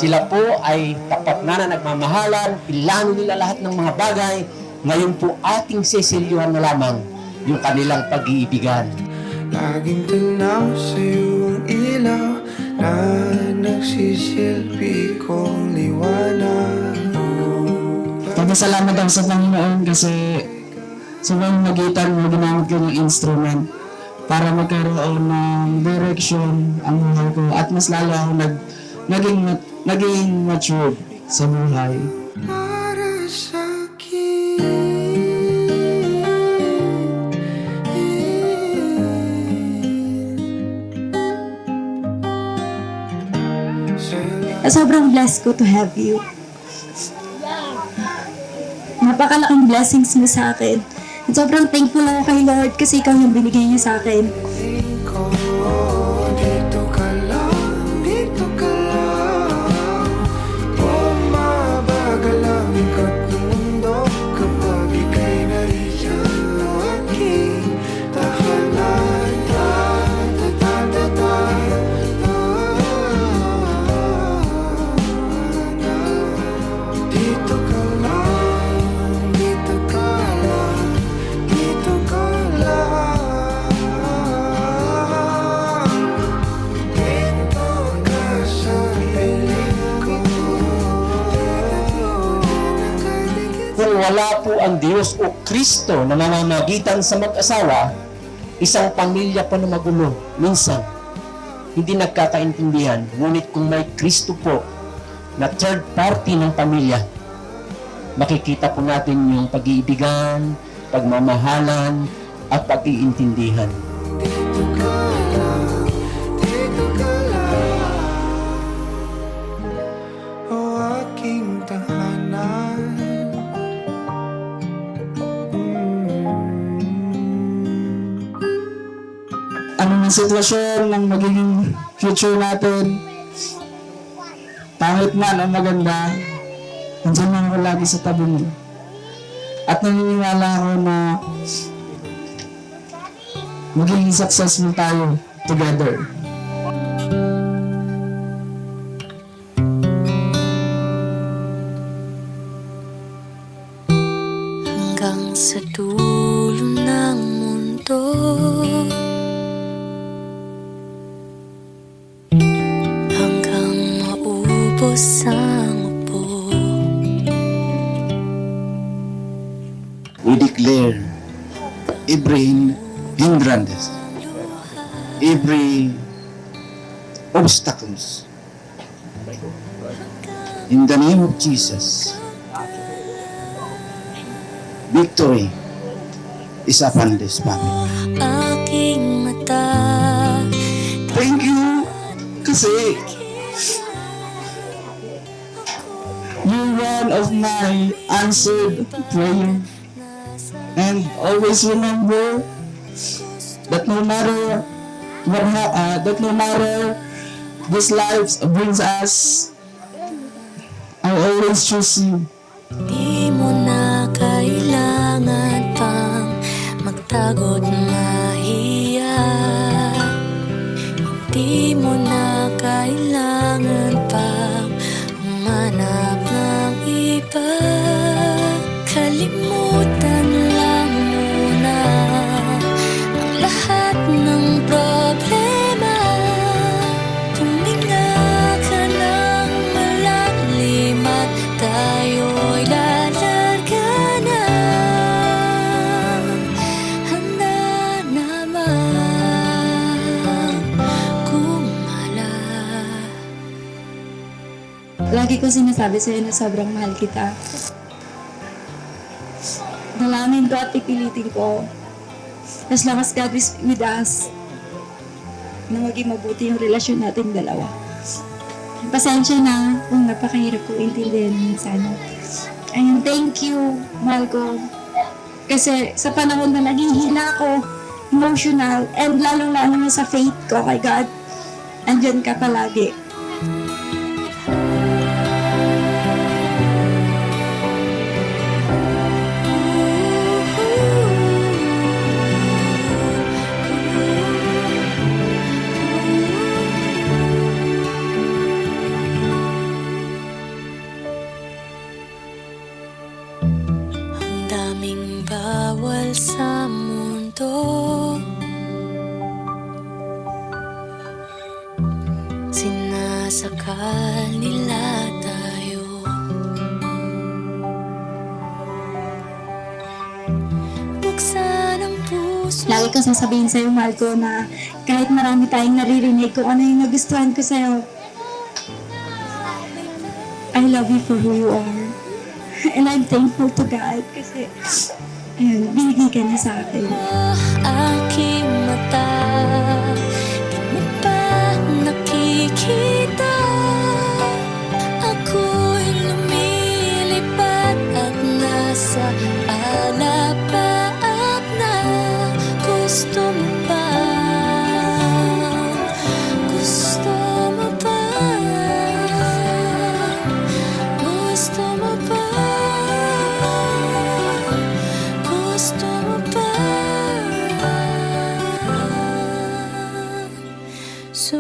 Sila po ay tapat na nagmamahalan, pilano nila lahat ng mga bagay. Ngayon po ating sesilyuhan na lamang yung kanilang pag-iibigan. Laging tanaw sa'yo ang ilaw na nagsisilbi kong liwanag. Salamat ako sa Panginoon kasi sa pamamagitan mo ginamit ko ng instrument para magkaroon ng direction ang buhay ko at mas lalo ako naging mature sa buhay. Para sa'kin, Sobrang blessed ko to have you. Napakalaking blessings mo sa akin. At sobrang thankful ako kay Lord kasi ikaw yung binigay niya sa akin. ko, dito ka lang, dito ka lang. Bumabagal ang ikot ng mundo kapag ika'y nariyan ang aking tahanan. Dito ka lang, dito ka lang, dito ka lang. Dito ka sa piling ko. Kung wala po ang Diyos o Kristo na namamagitan sa mag-asawa, isang pamilya pa na magulo. Minsan, hindi nagkakaintindihan. Ngunit kung may Kristo po na third party ng pamilya, makikita po natin yung pag-iibigan, pagmamahalan, at pag-iintindihan. Dito ka lang, dito ka lang. O aking tahanan. Ano ng sitwasyon ng magiging future natin, pangit man o maganda, nandiyan lang ako lagi sa tabi mo. At naniniwala ako na magiging successful tayo together. Hanggang sa dulo ng mundo, hanggang maubos ang upo. We declare every hindrance, every obstacles in the name of Jesus. Victory is upon this family. Aking mata, Thank you kasi you're one of my answered prayer. And always remember that no matter that no matter this life brings us, I always choose you. di mo na kailangan pang magtago't mahiya. Hindi mo na kailangan pang humanap ng iba. Kalimutan lang muna ang lahat ng problema. Huminga ka ng malalim at tayo'y lalarga na. Handa naman gumala. Lagi ko sinasabi sa'yo na sobrang mahal kita. Dalangin ko at ipilitin ko, as long as God is with us, na maging mabuti yung relasyon natin dalawa. Pasensya na kung napakahirap ko intindihan minsan. And thank you, mahal ko. Kasi sa panahon na naghihina ako, emotional, and lalo-lalo na sa faith ko kay God, andyan ka palagi. sinasakal nila tayo. Buksan ang puso. Lagi ko sasabihin sa'yo, mahal ko, na kahit marami tayong naririnig kung ano yung nagustuhan ko sa'yo, I love you for who you are. And I'm thankful to God kasi, ayun, binigay ka niya sa akin. Aking mata, di mo pa nakikita. Ako'y lumilipad at nasa alapaap na. Gusto mo ba? Gusto mo ba? Gusto mo ba? Gusto mo ba? So